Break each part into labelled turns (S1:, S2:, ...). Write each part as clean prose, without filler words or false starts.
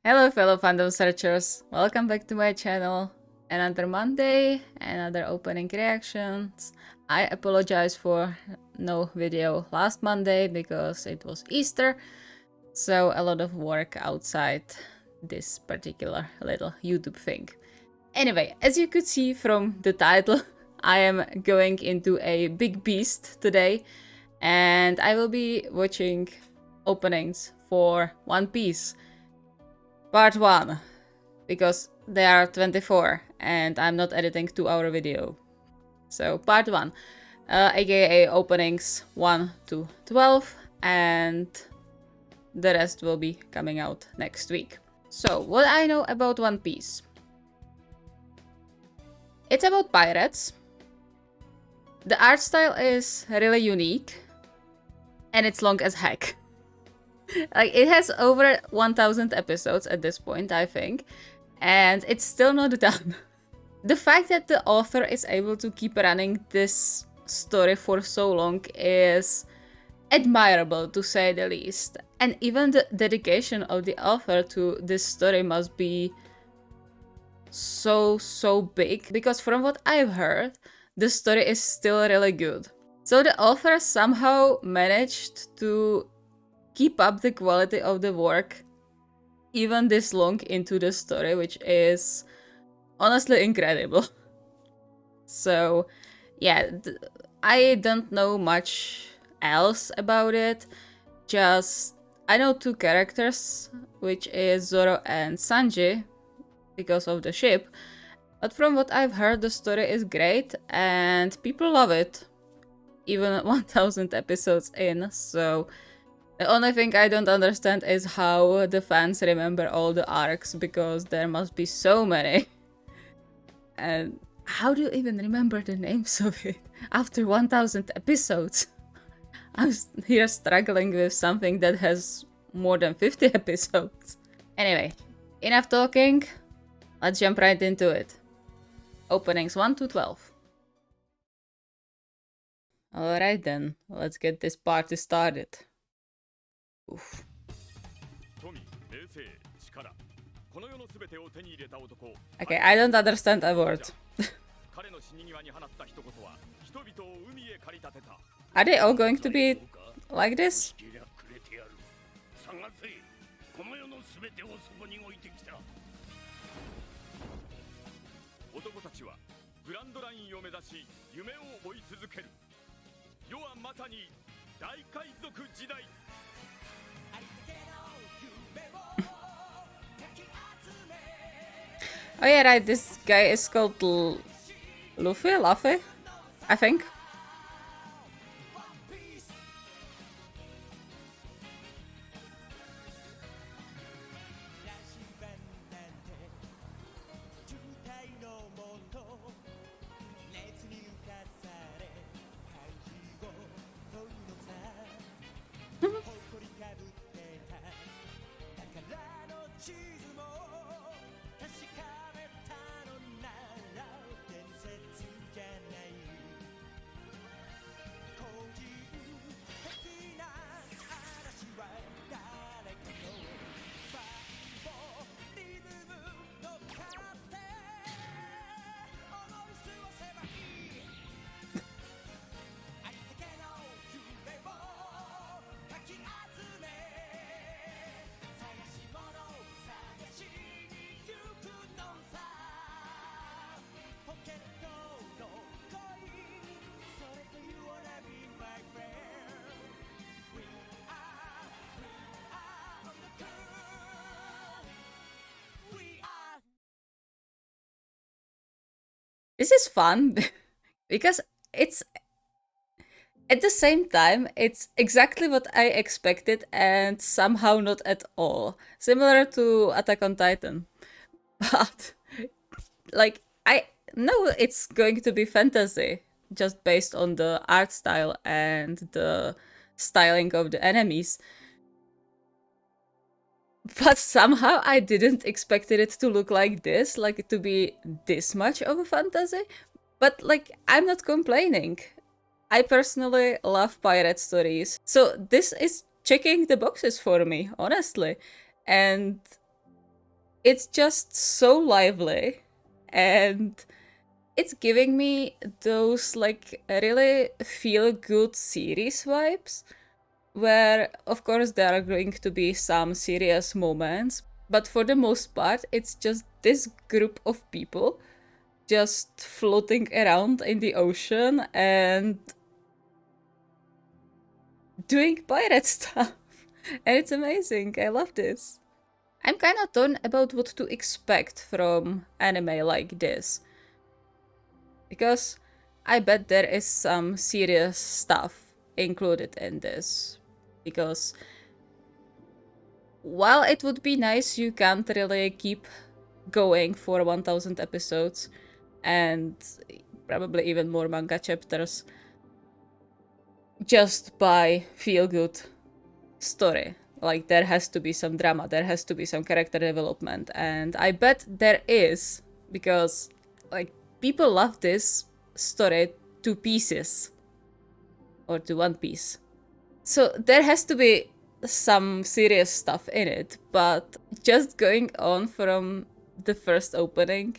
S1: Hello fellow fandom searchers, welcome back to my channel. Another Monday, another opening reactions. I apologize for no video last Monday because it was Easter, so a lot of work outside this particular little YouTube thing. Anyway, as you could see from the title, I am going into a big beast today, and I will be watching openings for One Piece. Part 1, because there are 24 and I'm not editing 2-hour video. So part 1, aka openings 1 to 12, and the rest will be coming out next week. So what I know about One Piece. It's about pirates. The art style is really unique and it's long as heck. Like, it has over 1000 episodes at this point, I think, and it's still not done. The fact that the author is able to keep running this story for so long is admirable, to say the least. And even the dedication of the author to this story must be so big, because from what I've heard, the story is still really good. So the author somehow managed to keep up the quality of the work even this long into the story, which is honestly incredible. So yeah, I don't know much else about it. Just I know two characters, which is Zoro and Sanji, because of the ship. But from what I've heard, the story is great and people love it, even 1000 episodes in. So the only thing I don't understand is how the fans remember all the arcs, because there must be so many. And how do you even remember the names of it after 1000 episodes? I'm here struggling with something that has more than 50 episodes. Anyway, enough talking. Let's jump right into it. Openings 1 to 12. Alright then, let's get this party started. Oof. Okay, I don't understand a word. Are they all going to be like this? Oh yeah, right, this guy is called Luffy, I think. This is fun because it's at the same time it's exactly what I expected and somehow not at all. Similar to Attack on Titan. But like, I know it's going to be fantasy just based on the art style and the styling of the enemies. But somehow I didn't expect it to look like this, like it to be this much of a fantasy. But like, I'm not complaining. I personally love pirate stories. So this is checking the boxes for me, honestly. And It's just so lively, and it's giving me those like really feel good series vibes, where of course there are going to be some serious moments, but for the most part it's just this group of people just floating around in the ocean and doing pirate stuff. And it's amazing. I love this. I'm kind of torn about what to expect from anime like this, because I bet there is some serious stuff included in this. Because while it would be nice, you can't really keep going for 1000 episodes and probably even more manga chapters just by feel good story. Like, there has to be some drama, there has to be some character development, and I bet there is, because like people love this story to pieces or to one piece. So there has to be some serious stuff in it, but just going on from the first opening,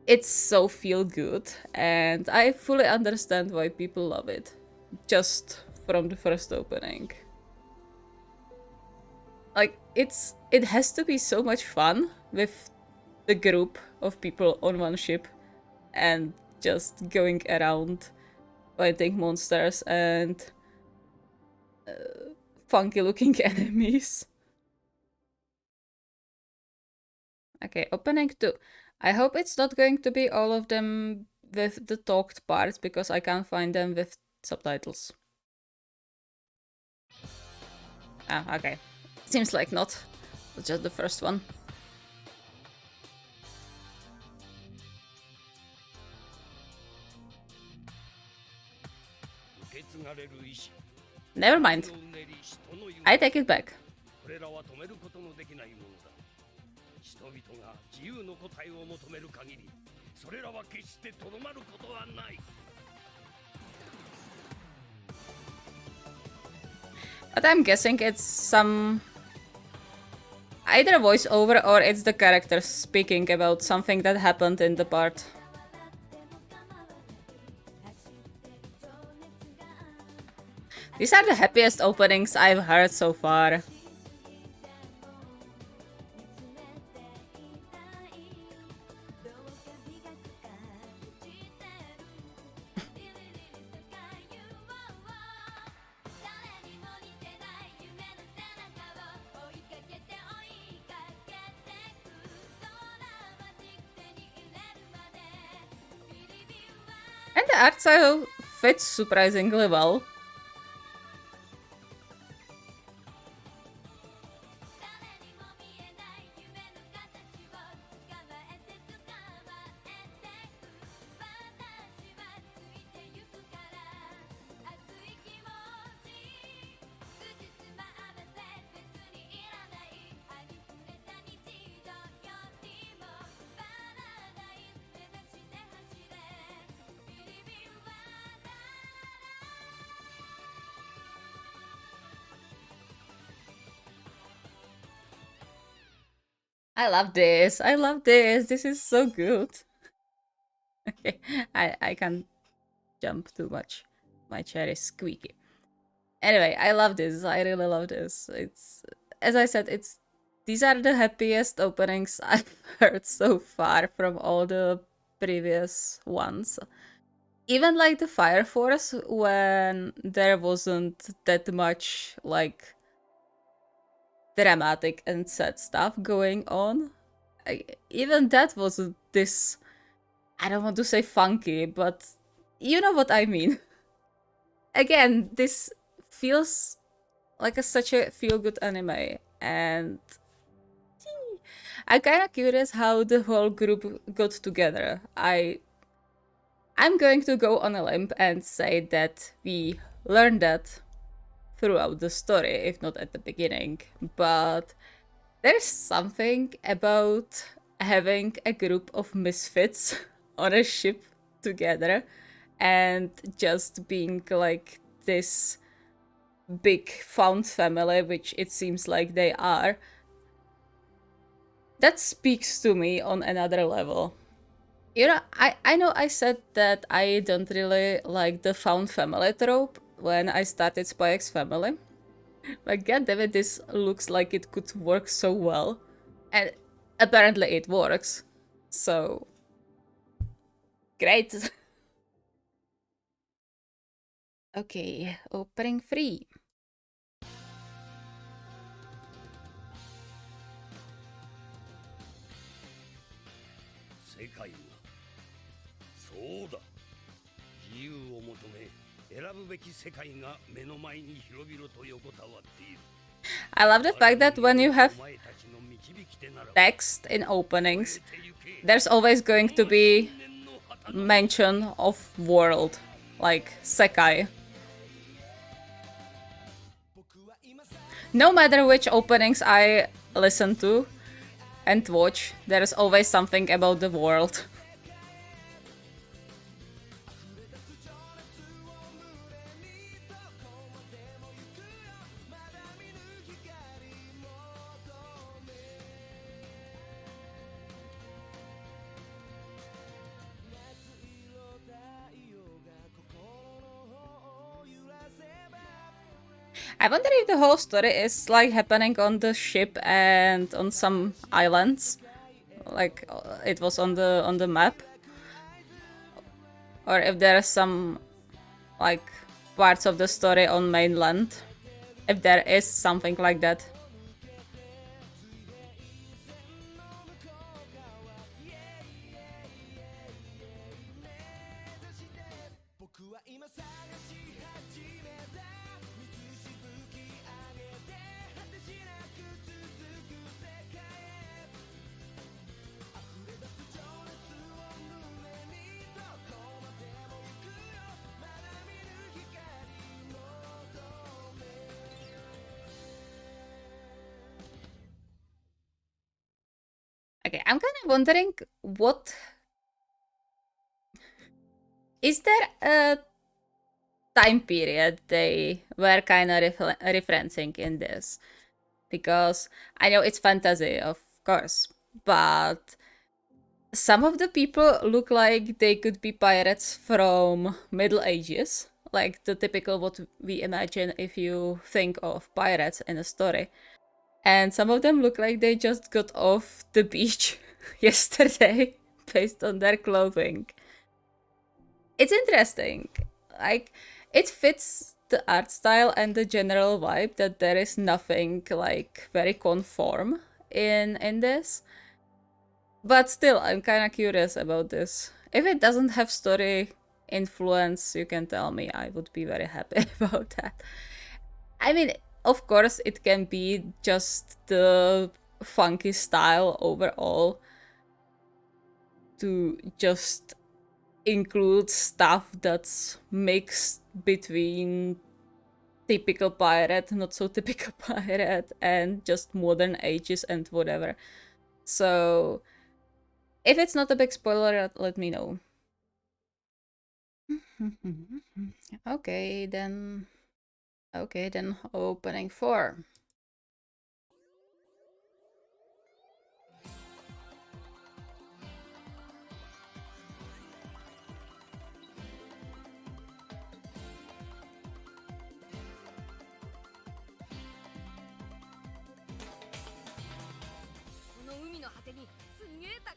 S1: it's so feel good, and I fully understand why people love it just from the first opening. Like, it has to be so much fun with the group of people on one ship and just going around fighting monsters and funky looking enemies. Okay, opening 2. I hope it's not going to be all of them with the talked parts, because I can't find them with subtitles. Ah, okay. Seems like not. It's just the first one. Never mind. I take it back. But I'm guessing it's some either voiceover or it's the character speaking about something that happened in the part. These are the happiest openings I've heard so far. And the art style fits surprisingly well. I love this. I love this. This is so good. Okay, I can't jump too much. My chair is squeaky. Anyway, I love this. I really love this. It's, as I said, it's these are the happiest openings I've heard so far from all the previous ones. Even like the Fire Force, when there wasn't that much like dramatic and sad stuff going on. Even that wasn't this, I don't want to say funky, but you know what I mean. Again, this feels like such a feel-good anime, and I'm kind of curious how the whole group got together. I'm going to go on a limb and say that we learned that throughout the story, if not at the beginning, but there's something about having a group of misfits on a ship together and just being like this big found family, which it seems like they are. that speaks to me on another level. You know, I know I said that I don't really like the found family trope when I started Spy X Family. But goddammit, this looks like it could work so well. And apparently it works. So, great. Okay, opening 3.
S2: 世界はそうだ自由を求め選ぶべき世界が目の前に広々と横たわっている
S1: I love the fact that when you have text in openings, there's always going to be mention of world, like Sekai. No matter which openings I listen to and watch, there's always something about the world. I wonder if the whole story is like happening on the ship and on some islands, like it was on the map, or if there are some like parts of the story on mainland, if there is something like that. Okay, I'm kind of wondering what... Is there a time period they were kind of referencing in this? Because I know it's fantasy, of course, but some of the people look like they could be pirates from Middle Ages, like the typical what we imagine if you think of pirates in a story. And some of them look like they just got off the beach yesterday based on their clothing. It's interesting. Like, it fits the art style and the general vibe that there is nothing like very conform in this. But still, I'm kind of curious about this. If it doesn't have story influence, you can tell me. I would be very happy about that. I mean, of course, it can be just the funky style overall to just include stuff that's mixed between typical pirate, not so typical pirate, and just modern ages and whatever. So, if it's not a big spoiler, let me know. Okay, then... Okay, then opening 4.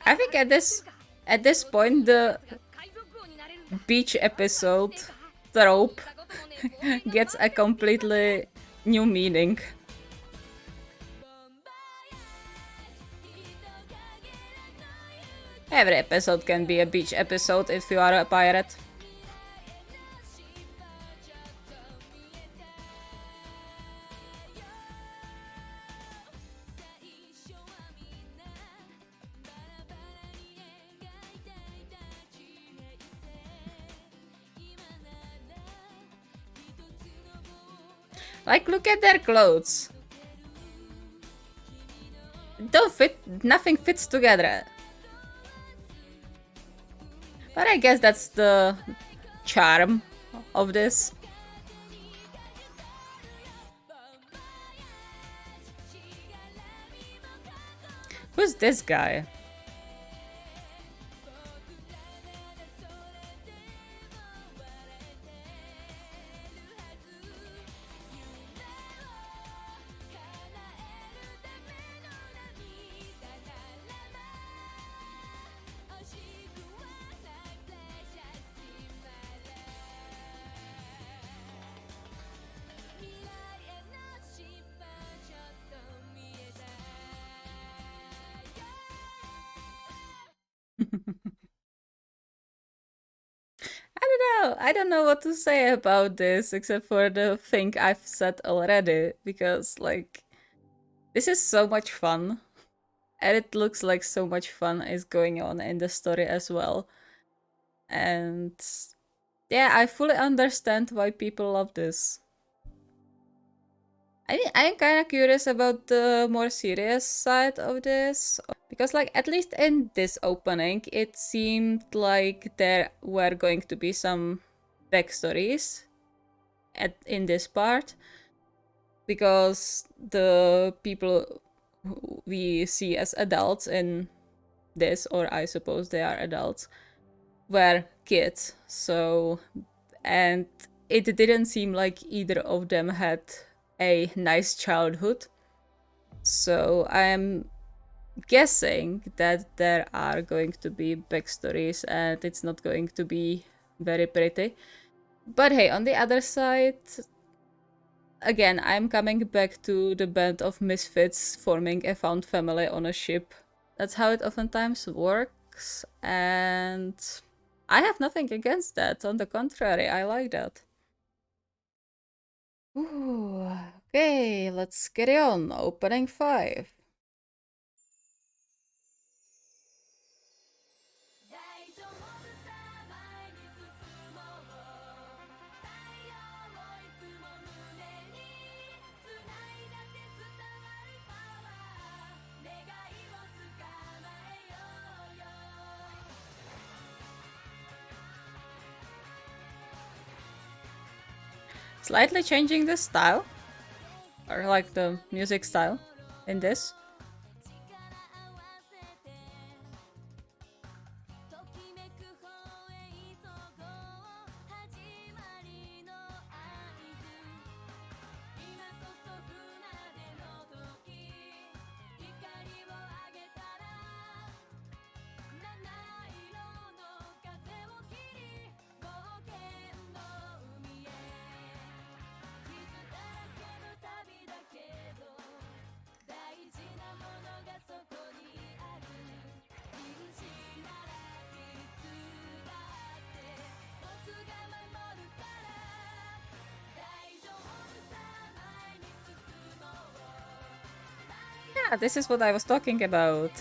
S1: I think at this point the beach episode trope gets a completely new meaning. Every episode can be a beach episode if you are a pirate. Like, look at their clothes. Don't fit, nothing fits together. But I guess that's the charm of this. Who's this guy? I don't know what to say about this except for the thing I've said already, because like this is so much fun. And it looks like so much fun is going on in the story as well. And yeah, I fully understand why people love this. I mean, I'm kind of curious about the more serious side of this, because like at least in this opening, it seemed like there were going to be some backstories in this part, because the people who we see as adults in this, or I suppose they are adults, were kids. So, and it didn't seem like either of them had a nice childhood. So I'm guessing that there are going to be backstories and it's not going to be very pretty. But hey, on the other side, again, I'm coming back to the band of misfits forming a found family on a ship. That's how it oftentimes works, and I have nothing against that. On the contrary, I like that. Ooh, okay, let's get it on. Opening 5. Slightly changing the style, or like the music style in this. Yeah, this is what I was talking about.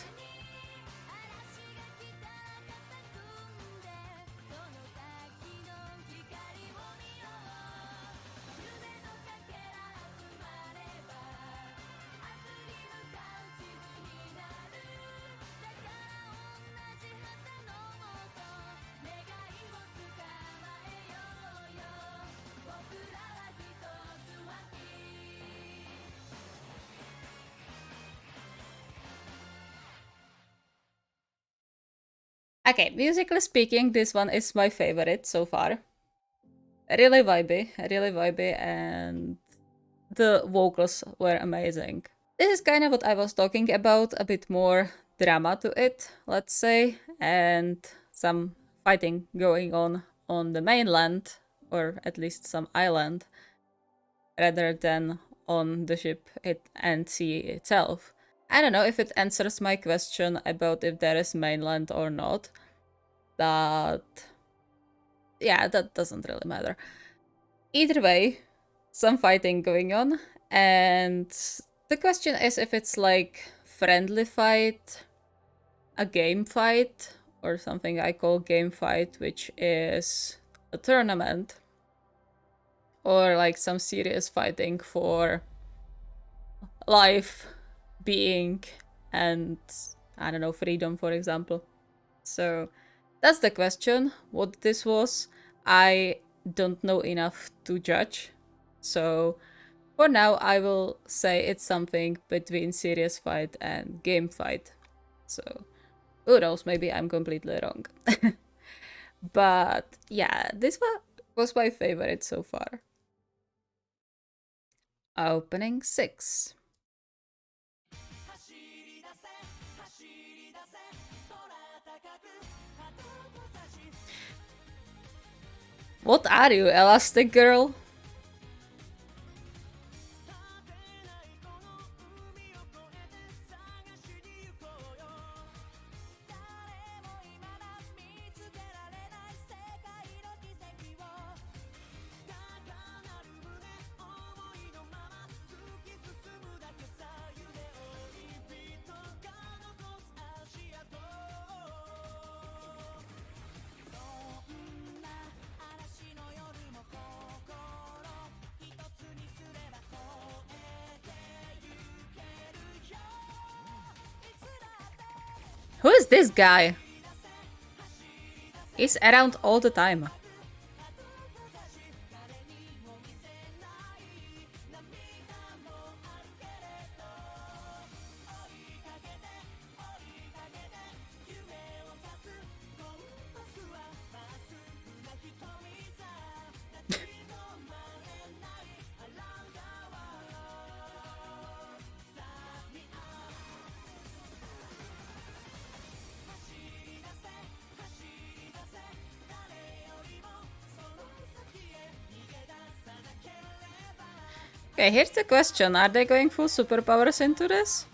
S1: Okay, musically speaking, this one is my favorite so far. Really vibey, and the vocals were amazing. This is kind of what I was talking about, a bit more drama to it, let's say, and some fighting going on the mainland, or at least some island, rather than on the ship and sea itself. I don't know if it answers my question about if there is mainland or not, but yeah, that doesn't really matter. Either way, some fighting going on, and the question is if it's like friendly fight, a game fight, or something I call game fight, which is a tournament, or like some serious fighting for life, being, and I don't know, freedom, for example. So that's the question. What this was, I don't know enough to judge. So for now, I will say it's something between serious fight and game fight. So, who knows, maybe I'm completely wrong. But yeah, this one was my favorite so far. Opening 6. What are you, Elastic Girl? Who is this guy? He's around all the time. Okay, here's the question. Are they going full superpowers into this?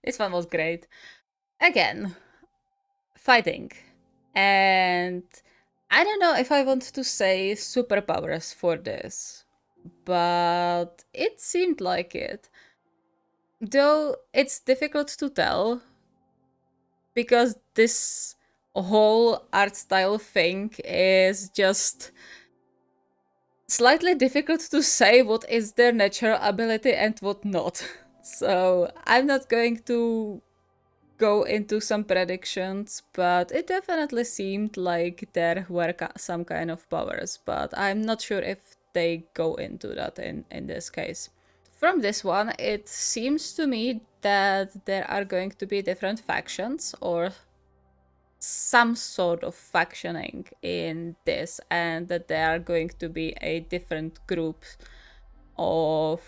S1: This one was great. Again, fighting. And I don't know if I want to say superpowers for this, but it seemed like it. Though it's difficult to tell because this whole art style thing is just slightly difficult to say what is their natural ability and what not. So I'm not going to go into some predictions, but it definitely seemed like there were some kind of powers, but I'm not sure if they go into that in this case. From this one, it seems to me that there are going to be different factions or some sort of factioning in this, and that there are going to be a different group of,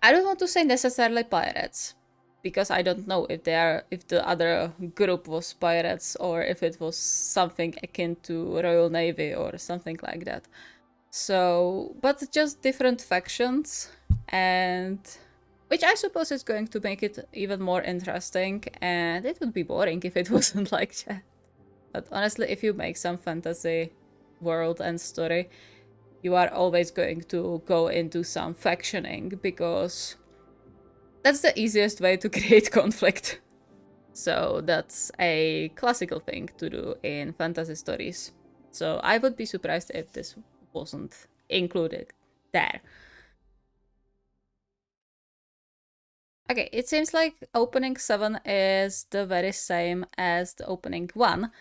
S1: I don't want to say necessarily pirates, because I don't know if the other group was pirates or if it was something akin to Royal Navy or something like that. So, but just different factions, and which I suppose is going to make it even more interesting, and it would be boring if it wasn't like that. But honestly, if you make some fantasy world and story, you are always going to go into some factioning, because that's the easiest way to create conflict. So that's a classical thing to do in fantasy stories. So I would be surprised if this wasn't included there. Okay, it seems like opening 7 is the very same as the opening 1,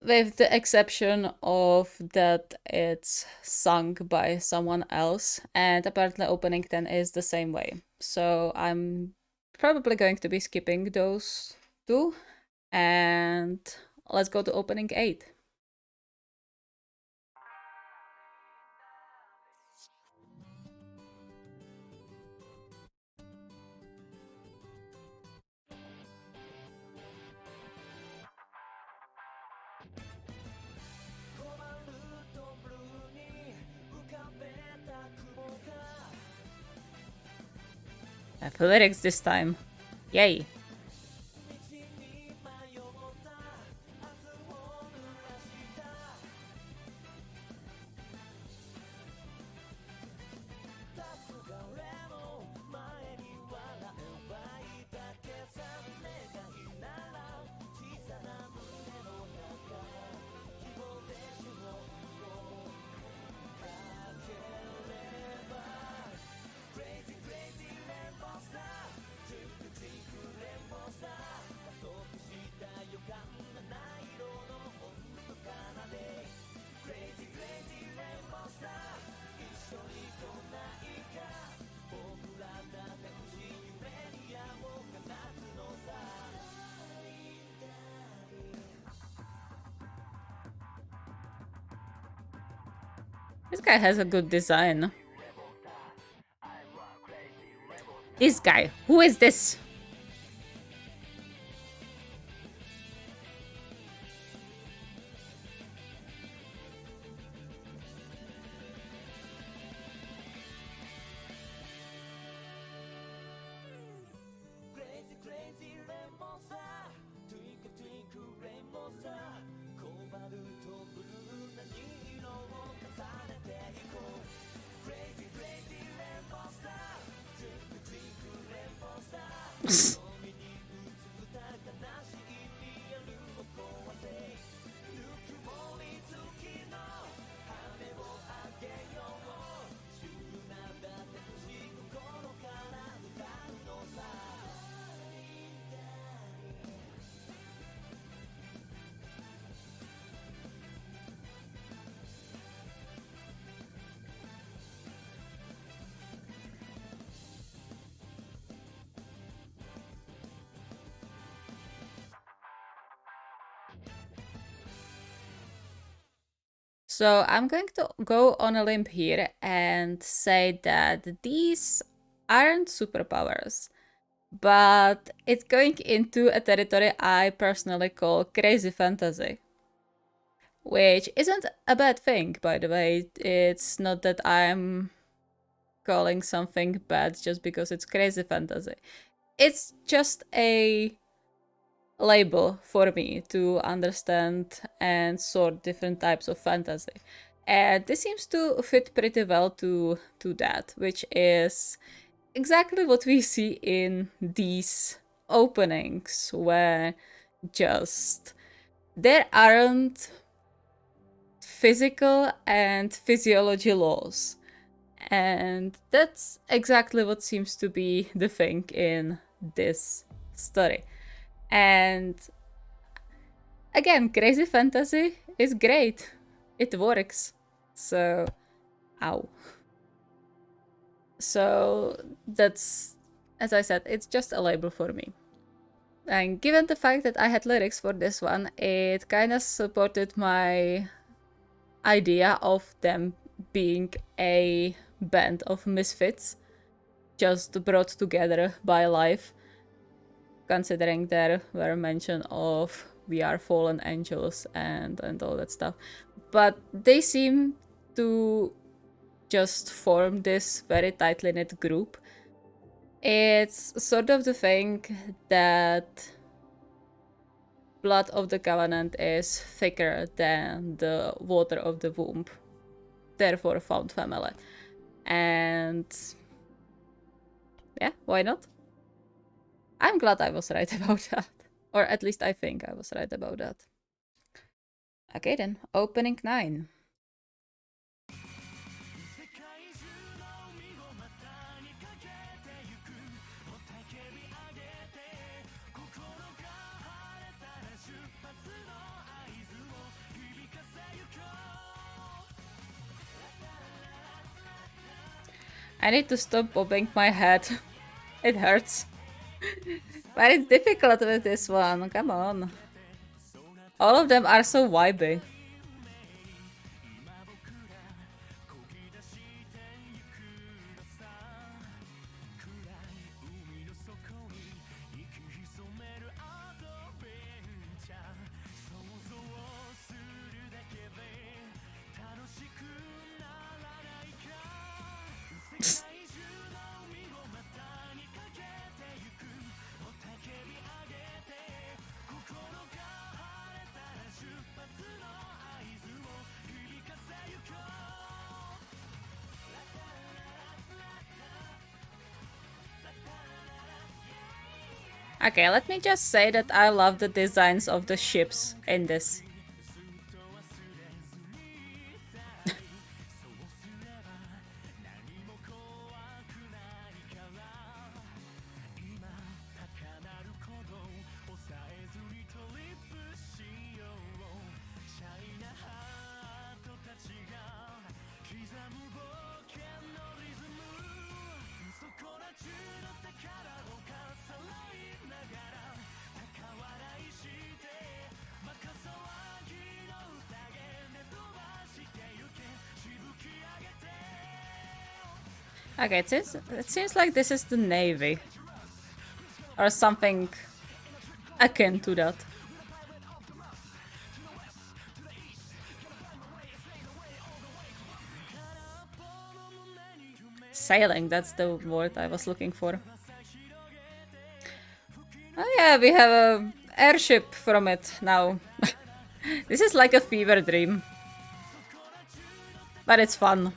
S1: with the exception of that it's sung by someone else, and apparently opening 10 is the same way. So I'm probably going to be skipping those two, and let's go to opening 8. Lyrics this time. Yay. This guy has a good design. This guy. Who is this? So I'm going to go on a limb here and say that these aren't superpowers, but it's going into a territory I personally call crazy fantasy. Which isn't a bad thing, by the way. It's not that I'm calling something bad just because it's crazy fantasy. It's just a label for me to understand and sort different types of fantasy. And this seems to fit pretty well to that, which is exactly what we see in these openings, where just there aren't physical and physiology laws. And that's exactly what seems to be the thing in this story. And again, crazy fantasy is great. It works. So, ow. So, that's, as I said, it's just a label for me. And given the fact that I had lyrics for this one, it kind of supported my idea of them being a band of misfits just brought together by life, considering there were mention of we are fallen angels and all that stuff. But they seem to just form this very tightly knit group. It's sort of the thing that blood of the covenant is thicker than the water of the womb, therefore found family. And yeah, why not? I'm glad I was right about that. Or at least I think I was right about that. Okay then, opening 9. I need to stop bobbing my head. It hurts. But it's difficult with this one, come on. All of them are so vibey. Okay, let me just say that I love the designs of the ships in this. Okay, it seems like this is the Navy. Or something akin to that. Sailing, that's the word I was looking for. Oh yeah, we have a airship from it now. This is like a fever dream. But it's fun.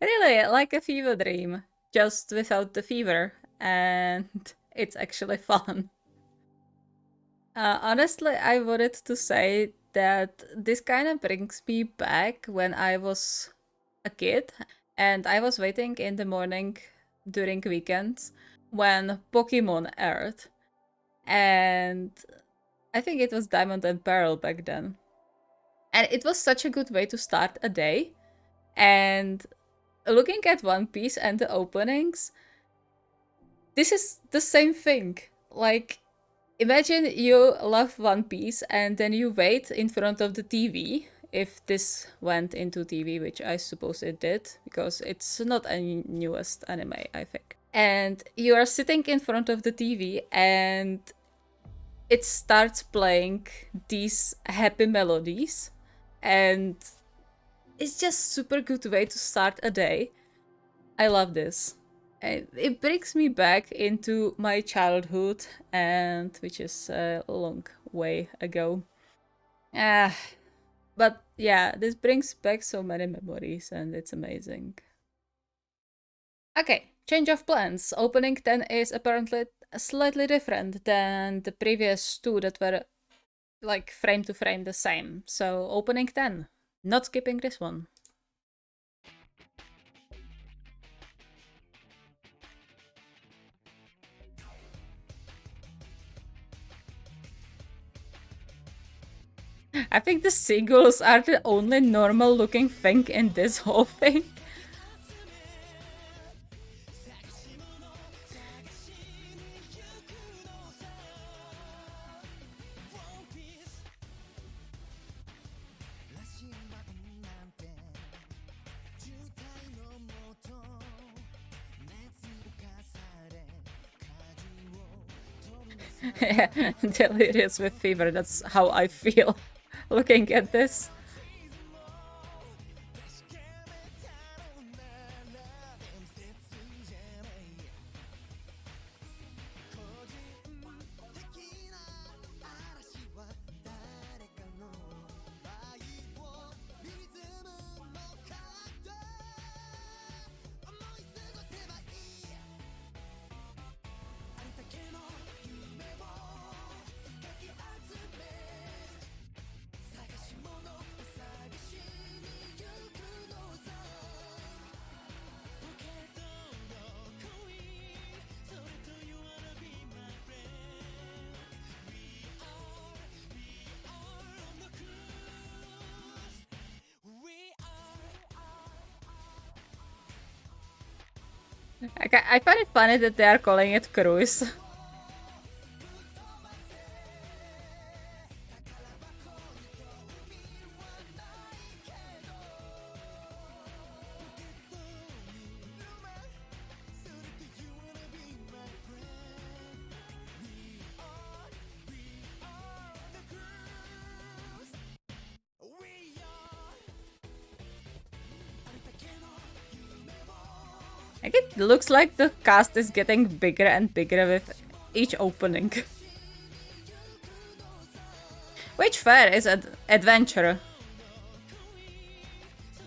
S1: Really, like a fever dream. Just without the fever. And it's actually fun. Honestly, I wanted to say that this kind of brings me back when I was a kid and I was waiting in the morning during weekends when Pokemon aired. And I think it was Diamond and Pearl back then. And it was such a good way to start a day. And looking at One Piece and the openings, this is the same thing. Like, imagine you love One Piece and then you wait in front of the TV, if this went into TV, which I suppose it did, because it's not a newest anime, I think. And you are sitting in front of the TV and it starts playing these happy melodies, and it's just super good way to start a day. I love this. And it brings me back into my childhood, and which is a long way ago. Ah, but yeah, this brings back so many memories, and it's amazing. Okay, change of plans. Opening 10 is apparently slightly different than the previous two that were like frame to frame the same. So opening 10, not skipping this one. I think the seagulls are the only normal looking thing in this whole thing. Delirious with fever, that's how I feel looking at this. I find it funny that they are calling it cruise. Like, it looks like the cast is getting bigger and bigger with each opening. Which fair is adventure.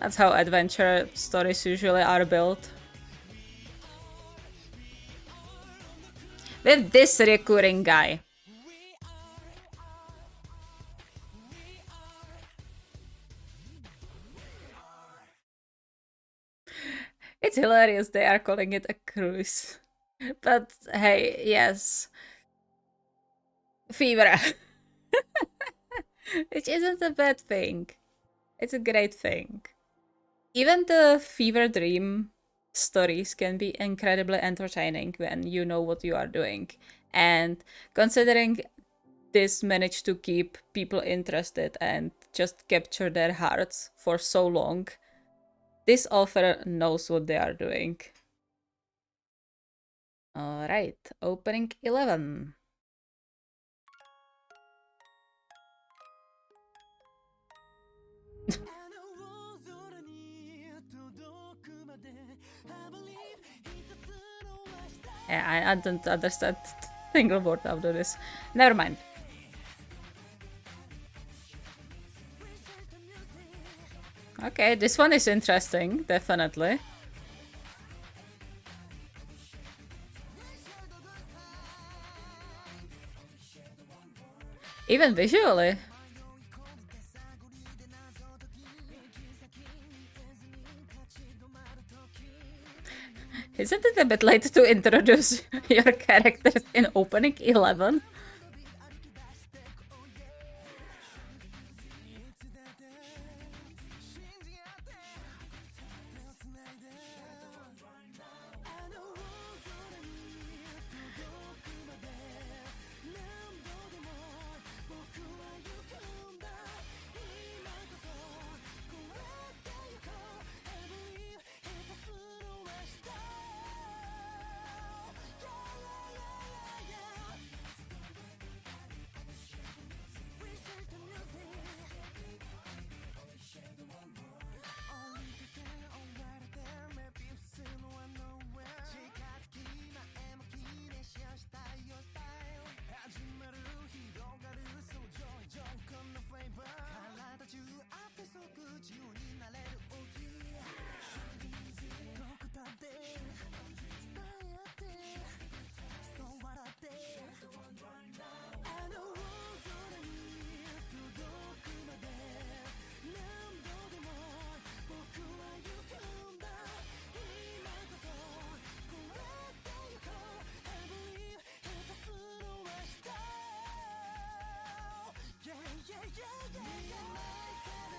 S1: That's how adventure stories usually are built. With this recurring guy. It's hilarious they are calling it a cruise. But hey, yes. Fever. Which isn't a bad thing. It's a great thing. Even the fever dream stories can be incredibly entertaining when you know what you are doing. And considering this managed to keep people interested and just capture their hearts for so long, this author knows what they are doing. Alright, opening 11. Yeah, I don't understand single word after this. Never mind. Okay, this one is interesting, definitely. Even visually. Isn't it a bit late to introduce your characters in opening 11?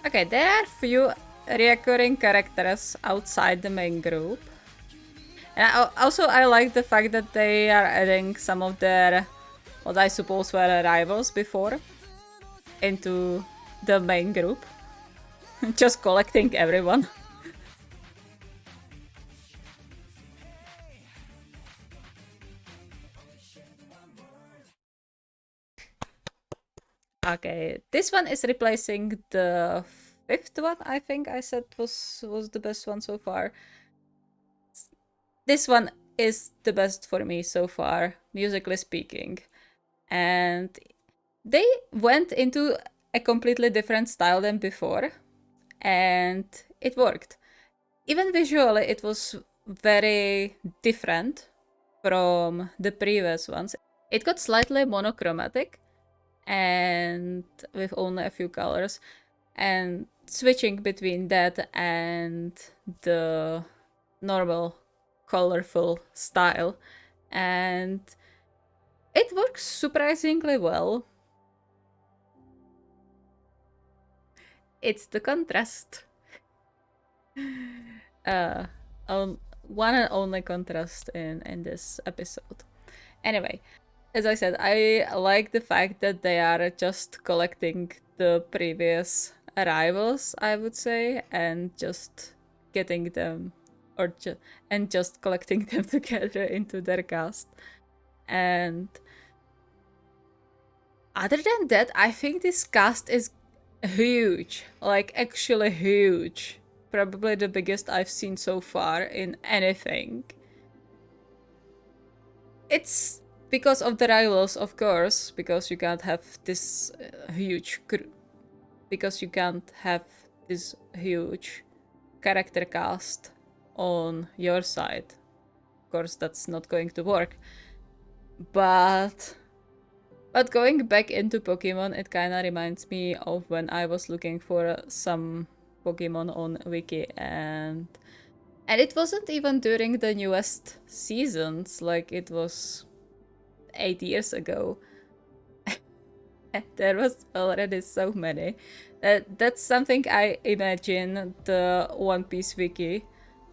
S1: Okay, there are few recurring characters outside the main group. And also I like the fact that they are adding some of their, what I suppose were rivals before, into the main group. Just collecting everyone. Okay, this one is replacing the fifth one, I think I said was the best one so far. This one is the best for me so far, musically speaking. And they went into a completely different style than before, and it worked. Even visually, it was very different from the previous ones. It got slightly monochromatic and with only a few colors, and switching between that and the normal colorful style, and it works surprisingly well. It's the contrast. uh One and only contrast in this episode. Anyway, as I said, I like the fact that they are just collecting the previous arrivals, I would say, and just getting them, and just collecting them together into their cast. And other than that, I think this cast is huge, like actually huge. Probably the biggest I've seen so far in anything. It's because of the rivals, of course, because you can't have this huge because you can't have this huge character cast on your side. Of course, that's not going to work. But going back into Pokemon, it kind of reminds me of when I was looking for some Pokemon on Wiki, and it wasn't even during the newest seasons, like it was 8 years ago. There was already so many. That's something I imagine the One Piece wiki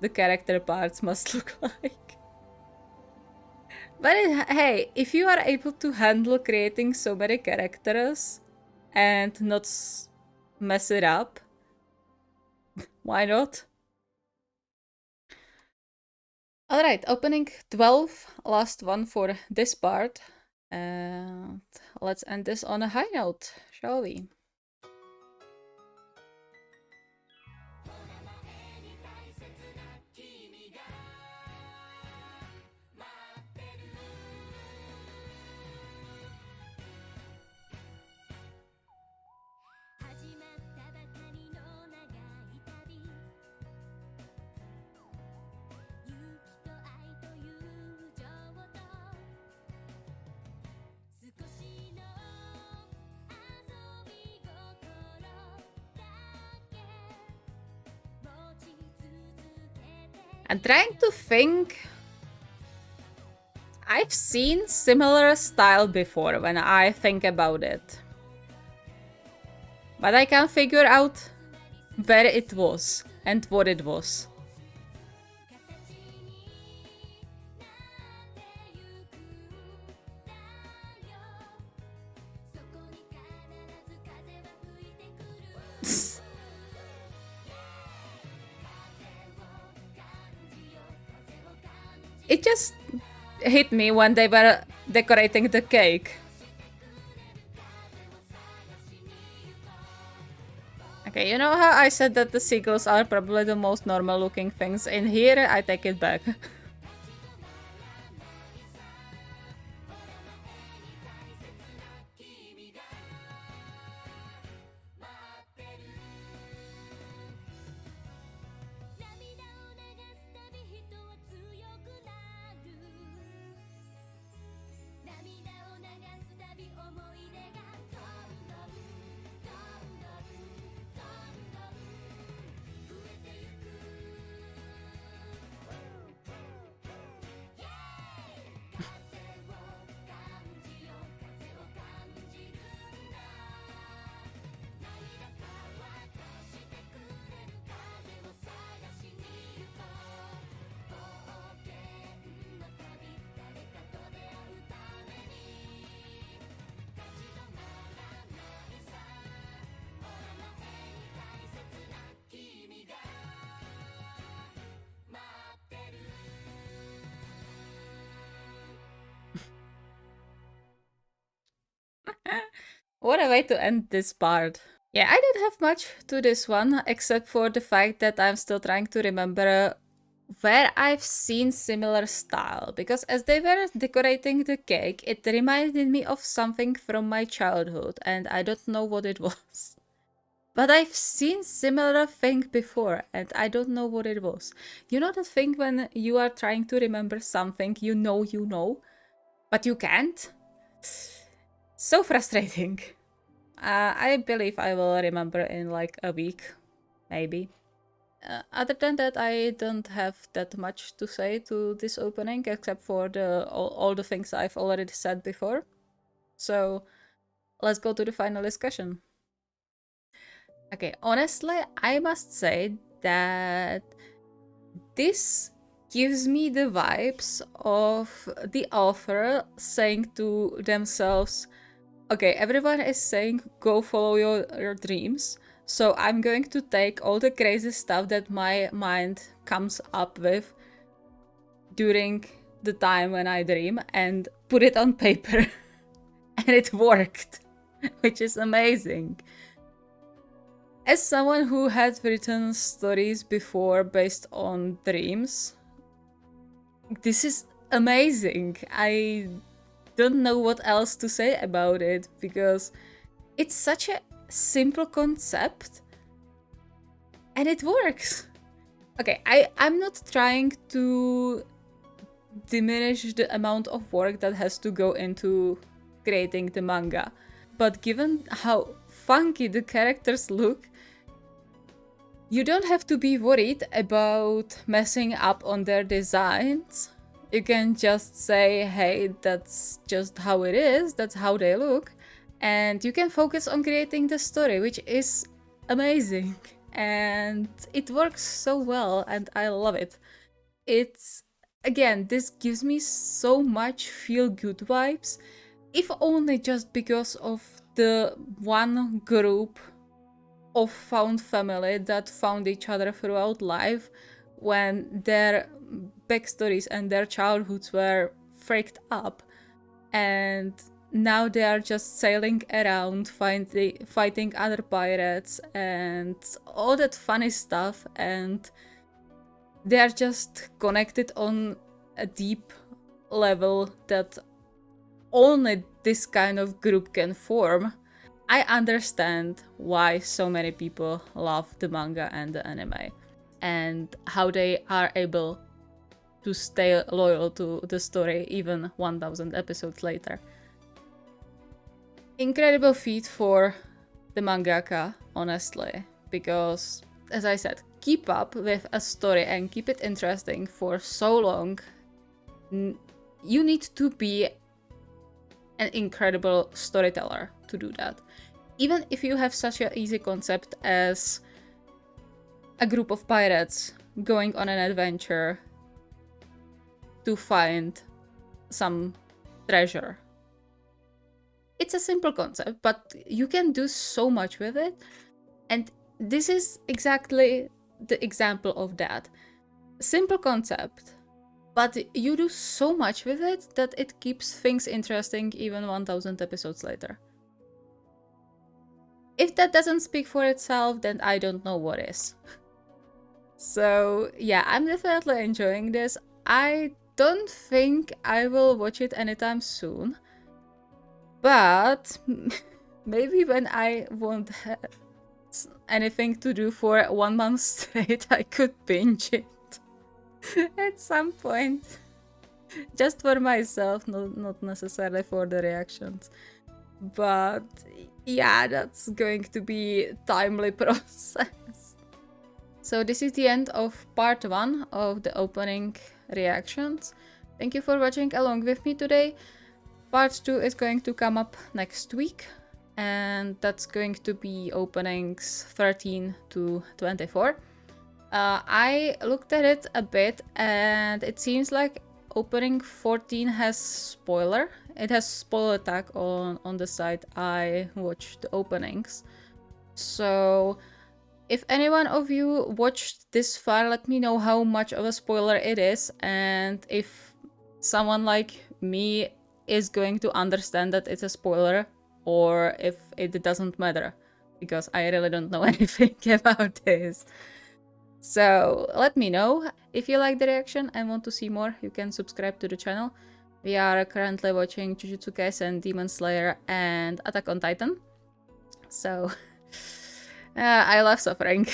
S1: the character parts must look like. But hey, if you are able to handle creating so many characters and not mess it up, why not? Alright, opening 12, last one for this part. And let's end this on a high note, shall we? I'm trying to think. I've seen similar style before when I think about it. But I can't figure out where it was and what it was. It just hit me when they were decorating the cake. Okay, you know how I said that the seagulls are probably the most normal looking things? In here, I take it back. What a way to end this part. Yeah, I don't have much to this one, except for the fact that I'm still trying to remember where I've seen similar style. Because as they were decorating the cake, it reminded me of something from my childhood, and I don't know what it was. But I've seen similar thing before, and I don't know what it was. You know that thing when you are trying to remember something you know, but you can't? So frustrating. I believe I will remember in like a week, maybe. Other than that, I don't have that much to say to this opening, except for all the things I've already said before. So let's go to the final discussion. Okay, honestly, I must say that this gives me the vibes of the author saying to themselves, okay, everyone is saying go follow your dreams, so I'm going to take all the crazy stuff that my mind comes up with during the time when I dream and put it on paper. And it worked, which is amazing. As someone who had written stories before based on dreams, this is amazing. I don't know what else to say about it, because it's such a simple concept and it works. Okay, I'm not trying to diminish the amount of work that has to go into creating the manga, but given how funky the characters look, you don't have to be worried about messing up on their designs. You can just say, hey, that's just how it is, that's how they look, and you can focus on creating the story, which is amazing. and it works so well, and I love it. It's, again, this gives me so much feel-good vibes, if only just because of the one group of found family that found each other throughout life when their backstories and their childhoods were freaked up, and now they are just sailing around, fighting other pirates and all that funny stuff, and they are just connected on a deep level that only this kind of group can form. I understand why so many people love the manga and the anime, and how they are able to stay loyal to the story even 1000 episodes later. Incredible feat for the mangaka, honestly, because, as I said, keep up with a story and keep it interesting for so long. You need to be an incredible storyteller to do that. Even if you have such an easy concept as a group of pirates going on an adventure to find some treasure. It's a simple concept, but you can do so much with it. And this is exactly the example of that. Simple concept, but you do so much with it that it keeps things interesting even 1000 episodes later. If that doesn't speak for itself, then I don't know what is. So yeah, I'm definitely enjoying this. I don't think I will watch it anytime soon, but maybe when I won't have anything to do for 1 month straight, I could binge it at some point. Just for myself, not necessarily for the reactions. But yeah, that's going to be a timely process. So this is the end of part 1 of the opening reactions. Thank you for watching along with me today. Part 2 is going to come up next week, and that's going to be openings 13 to 24. I looked at it a bit, and it seems like opening 14 has spoiler. It has spoiler tag on the site I watched the openings. So if any one of you watched this far, let me know how much of a spoiler it is, and if someone like me is going to understand that it's a spoiler, or if it doesn't matter, because I really don't know anything about this. So let me know. If you like the reaction and want to see more, you can subscribe to the channel. We are currently watching Jujutsu Kaisen, Demon Slayer, and Attack on Titan. So I love suffering.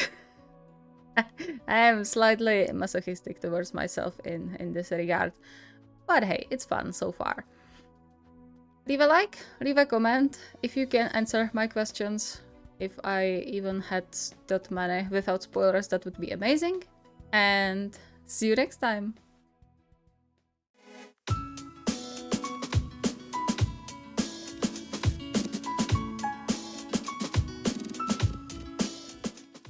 S1: I am slightly masochistic towards myself in this regard. But hey, it's fun so far. Leave a like, leave a comment. If you can answer my questions, if I even had that many without spoilers, that would be amazing. And see you next time.